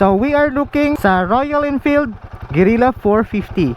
So we are looking sa Royal Enfield Guerrilla 450.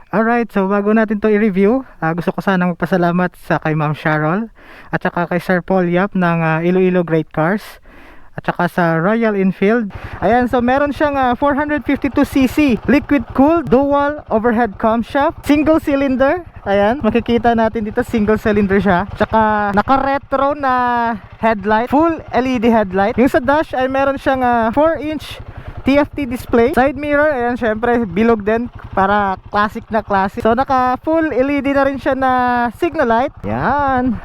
Alright, so bago natin to i-review, gusto ko sanang magpasalamat sa kay Ma'am Sharol at saka kay Sir Paul Yap ng Iloilo Great Cars at saka sa Royal Enfield. Ayan, so meron siyang 452cc liquid cooled dual overhead camshaft, single cylinder. Ayan, makikita natin dito single cylinder siya. Tsaka naka-retro na headlight, full LED headlight. Yung sa dash ay meron siyang 4-inch TFT display, side mirror, ayan, syempre bilog din para classic na classic. So naka full LED na rin siya na signal light. Yan.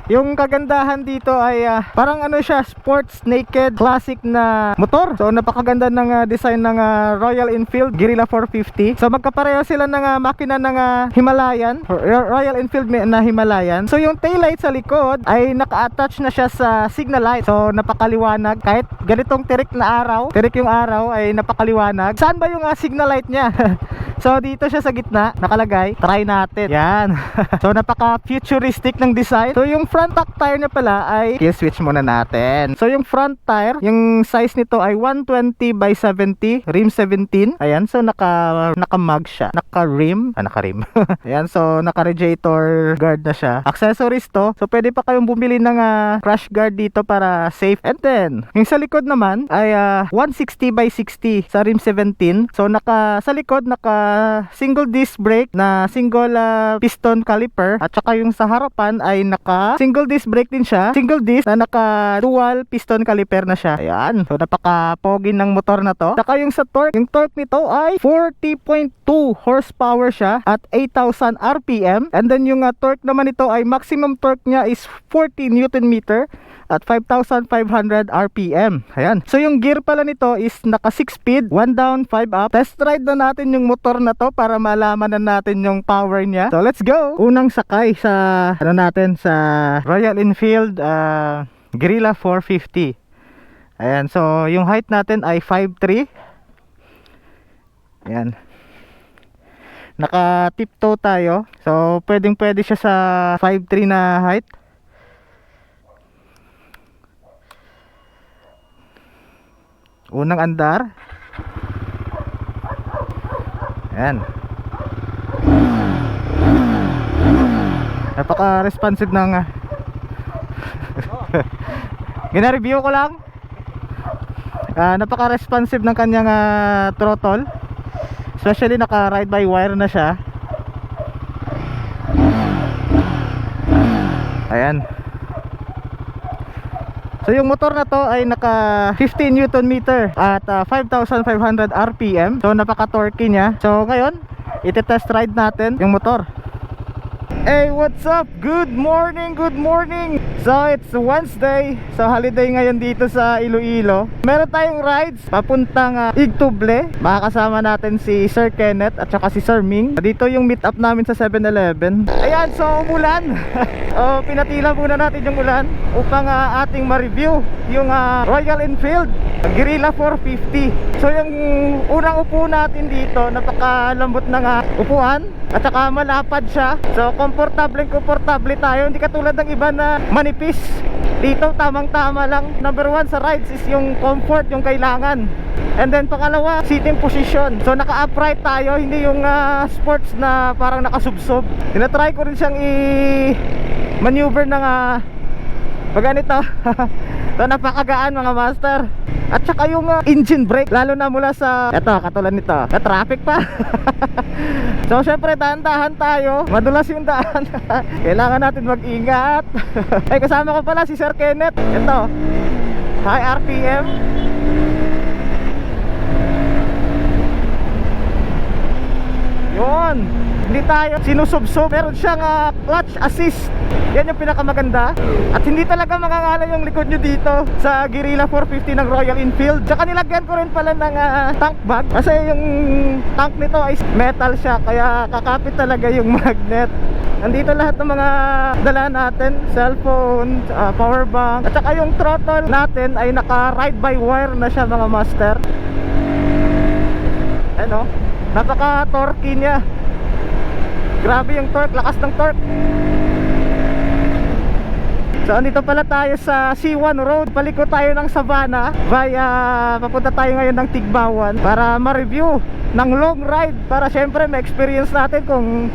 Yung kagandahan dito ay parang ano siya, sports naked classic na motor. So napakaganda ng design ng Royal Enfield Guerrilla 450. So magkapareho sila ng makina ng Himalayan, Royal Enfield na Himalayan. So yung tail light sa likod ay naka-attach na siya sa signal light. So napakaliwanag kahit ganitong tirik na araw, tirik yung araw ay napakaliwanag. Saan ba yung signal light niya? So dito siya sa gitna nakalagay. Try natin. Yan. So napaka futuristic ng design. So yung front back tire niya pala ay kill switch muna natin. So yung front tire, yung size nito ay 120 by 70, rim 17. Ayan, so naka-mag siya. Naka-rim. Naka-rim. Ayan, so naka-radiator guard na siya. Accessories to. So pwede pa kayong bumili ng crash guard dito para safe. And then, yung sa likod naman ay 160 by 60 sa rim 17. So sa likod naka single disc brake na single piston caliper at saka yung sa harapan ay naka single disc brake din siya, single disc na naka dual piston caliper na siya. Ayan, so napaka-pogi ng motor na to. Saka yung sa torque, yung torque nito ay 40.2 horsepower siya at 8,000 RPM. And then yung torque naman nito ay maximum torque niya is 40 Newton meter at 5,500 RPM. Ayan. So yung gear pala nito is naka 6 speed, 1 down, 5 up. Test ride na natin yung motor na to para malaman na natin yung power niya. So let's go. Unang sakay sa natin sa Royal Enfield Guerrilla 450. Ayan. So yung height natin ay 5'3". Ayan. Naka tiptoe tayo. So pwede siya sa 5'3" na height. Unang andar. Ayan. Napaka-responsive ng gina-review ko lang. Napaka-responsive ng kanyang throttle. Especially naka-ride by wire na siya. Ayan. So yung motor na to ay naka 15 Newton meter at 5,500 RPM. So napaka-torquey niya. So ngayon, ite-test ride natin yung motor. Hey, what's up? Good morning, good morning. So it's Wednesday. So holiday ngayon dito sa Iloilo. Meron tayong rides papuntang Igtuble. Makakasama natin si Sir Kenneth at saka si Sir Ming. Dito yung meet up namin sa 7-Eleven. Ayan, so umulan. Pinatila muna natin yung ulan upang ating ma-review yung Royal Enfield Guerrilla 450. So yung unang upo natin dito, napakalambot ng upuan at saka malapad siya. So komportable tayo, hindi katulad ng iba na manipis. Dito tamang-tama lang. Number one sa rides is yung comfort, yung kailangan. And then pangalawa, sitting position. So naka-upright tayo, hindi yung sports na parang nakasubsob. Tinatry ko rin siyang i-maneuver ng ganito. So napakagaan mga master. At saka yung engine brake, lalo na mula sa eto, katulad nito, traffic pa. So syempre dahan-dahan tayo, madulas yung daan. Kailangan natin mag-ingat. Ay, kasama ko pala si Sir Kenneth. Ito, high RPM. Yun, hindi tayo sinusubsob. Meron siyang clutch assist. Yan yung pinakamaganda. At hindi talaga makakala yung likod nyo dito sa Guerrilla 450 ng Royal Enfield. Tsaka nilagyan ko rin pala ng tank bag, kasi yung tank nito ay metal siya, kaya kakapit talaga yung magnet. Nandito lahat ng mga dala natin, cellphone, power bank. At saka yung throttle natin ay naka ride by wire na siya mga master. Ano, napaka torque niya. Grabe yung torque, lakas ng torque. So andito pala tayo sa C1 Road. Paliko tayo ng Sabana via, papunta tayo ngayon ng Tigbawan para ma-review ng long ride, para syempre ma-experience natin kung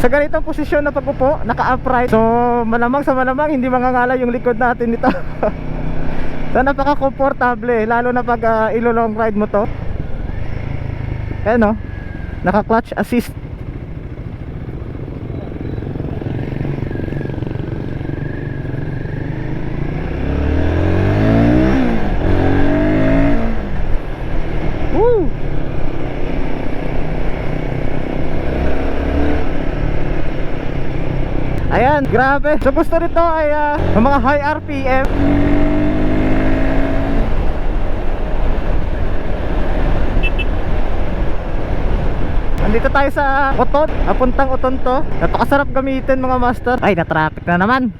sa ganitong posisyon na pag-upo, naka-upright. So malamang sa malamang hindi mangangala yung likod natin nito. So napaka-komportable, lalo na pag ilo-long ride mo to. Ayan o, naka-clutch assist. Ayan, grabe. So gusto nito ay mga high RPM. Andito tayo sa Oton, papuntang Oton to. Napakasarap gamitin mga master. Ay, na-traffic na naman.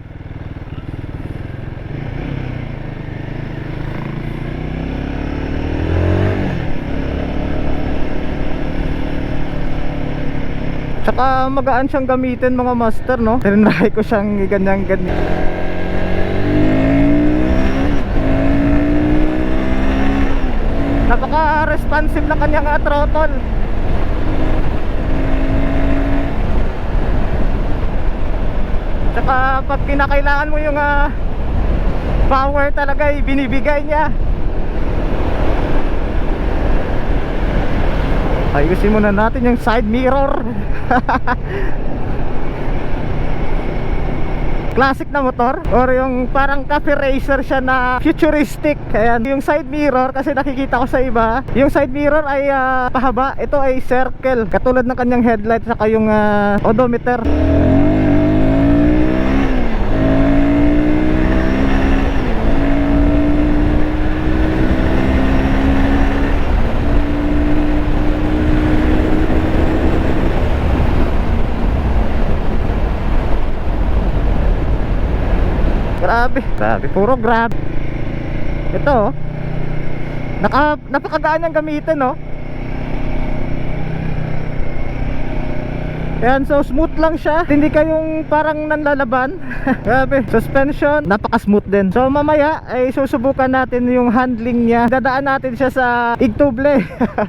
Tsaka magaan siyang gamitin mga master, no? Tinry ko siyang ganyan-ganyan. Napaka-responsive na kanyang throttle. Tsaka pag kinakailangan mo yung power talaga, binibigay niya. Ayusin muna natin yung side mirror. Classic na motor, or yung parang cafe racer siya na futuristic. Ayan, yung side mirror, kasi nakikita ko sa iba, yung side mirror ay pahaba. Ito ay circle, katulad ng kanyang headlight, saka yung odometer. Grabe, puro grab. Ito, napakagaan niyang gamitin, no? Ayan, so smooth lang siya. Hindi kayong parang nanlalaban. Grabe, suspension, napaka-smooth din. So mamaya ay susubukan natin yung handling niya. Dadaan natin siya sa Igtuble.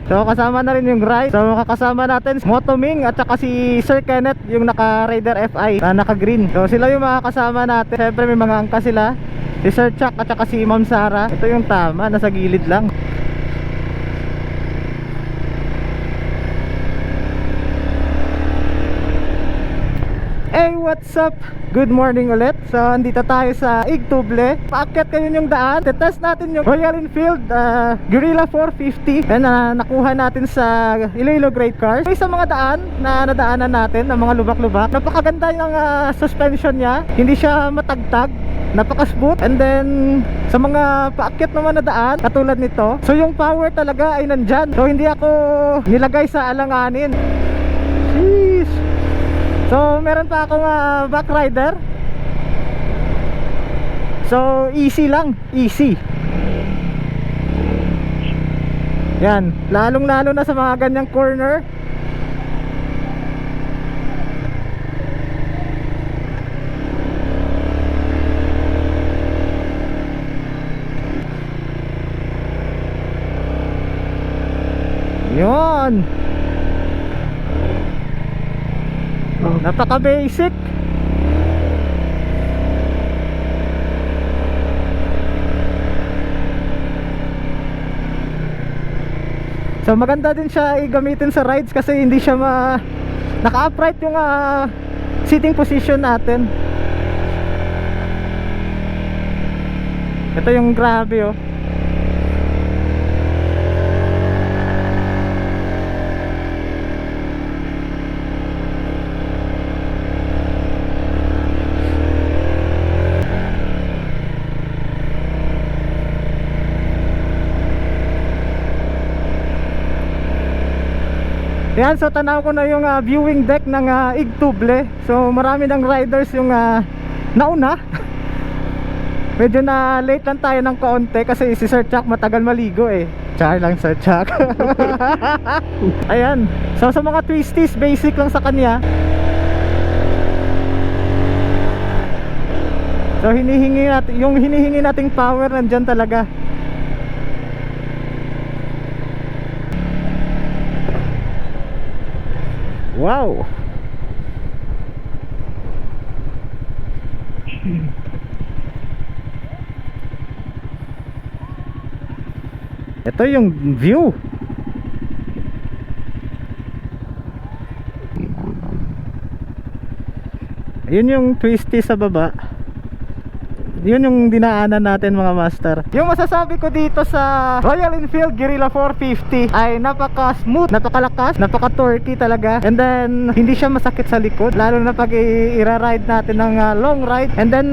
So kasama na rin yung ride. So makakasama natin Motoming at saka si Sir Kenneth, yung naka-Raider FI na naka-green. So sila yung makakasama natin. Siyempre may mga angka sila, si Sir Chuck at saka si Ma'am Sara. Ito yung tama, nasa gilid lang. Hey, what's up? Good morning ulit. So, andito tayo sa Igtuble. Paakyat kayo yung daan. Tetest natin yung Royal Enfield Guerrilla 450 na nakuha natin sa Iloilo Great Cars. May sa mga daan na nadaanan natin, ng mga lubak-lubak. Napakaganda yung suspension niya. Hindi siya matagtag, napaka-smooth. And then sa mga paakyat naman na daan, katulad nito, so yung power talaga ay nandyan. So hindi ako nilagay sa alanganin. Sheesh. So meron pa akong back rider. So easy lang, easy. Yan, lalong lalo na sa mga ganyang corner. Yun. Napaka basic. So maganda din siya i-gamitin sa rides kasi hindi siya naka-upright yung sitting position natin. Ito yung grabe oh. Yan, so tanaw ko na yung viewing deck ng Igtuble. So marami ng riders yung nauna. Medyo na late lang tayo ng kaunti kasi si Sir Chuck matagal maligo eh. Char lang Sir Chuck. Ayan, so sa mga twisties, basic lang sa kanya. So yung hinihingi nating power nandyan talaga. Wow. Ito yung view. Ayun yung twisty sa baba. Yun yung dinaanan natin mga master. Yung masasabi ko dito sa Royal Enfield Guerrilla 450 ay napaka smooth, napakalakas, napaka torquey talaga. And then hindi siya masakit sa likod, lalo na pag i-ride natin ng long ride. And then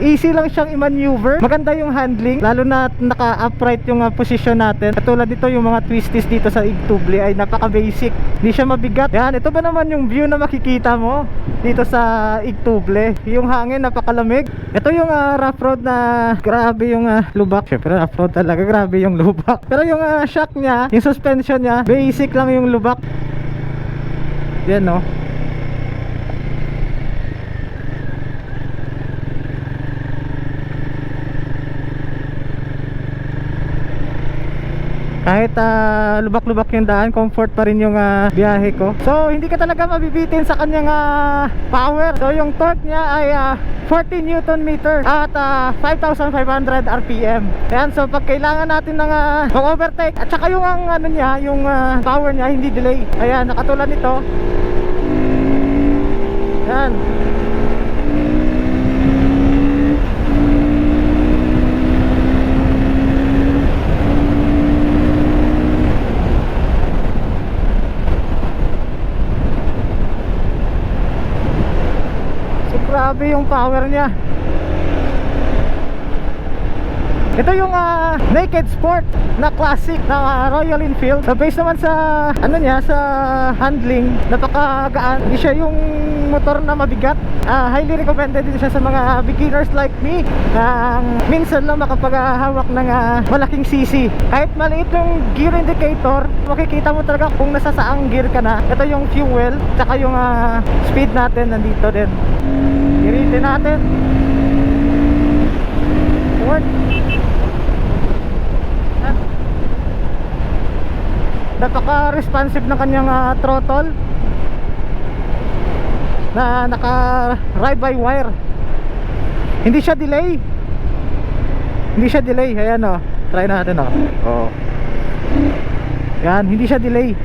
easy lang siyang i-maneuver. Maganda yung handling, lalo na naka-upright yung position natin. Katulad dito yung mga twisties dito sa Igtuble ay napaka basic, hindi siya mabigat. Yan, ito ba naman yung view na makikita mo dito sa Igtuble. Yung hangin napakalamig. Ito yung rough road na grabe yung lubak. Syempre rough road talaga, grabe yung lubak. Pero yung shock niya, yung suspension niya, basic lang yung lubak. Yan no. Kahit lubak-lubak yung daan, comfort pa rin yung biyahe ko. So hindi ka talaga mabibitin sa kanyang power. So yung torque niya ay 40 Newton meter at 5,500 RPM. Ayan, so pag kailangan natin ng mag-overtake at saka yung ano niya, yung power niya hindi delay. Ayan, nakatulad nito. Ayan. Grabe yung power niya. Ito yung Naked Sport na classic na Royal Enfield. So based naman sa ano niya, sa handling, napakagaan. Hindi siya yung motor na mabigat. Highly recommended din siya sa mga beginners like me na minsan lang makapaghawak ng malaking cc. Kahit maliit yung gear indicator, makikita mo talaga kung nasa saang gear ka na. Ito yung fuel, tsaka yung speed natin nandito din. Iritin natin. Forward. Napaka-responsive ng kanyang throttle na naka ride by wire. Hindi siya delay. Hindi siya delay. Ayan o. Try natin o. Oh. Yan, hindi siya delay.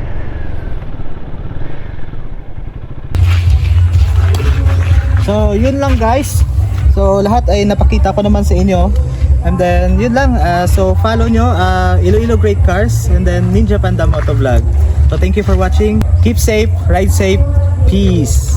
So yun lang guys. So lahat ay napakita ko naman sa inyo. And then yun lang, so follow nyo Iloilo Great Cars and then Ninja Panda Motovlog. So thank you for watching. Keep safe, ride safe. Peace.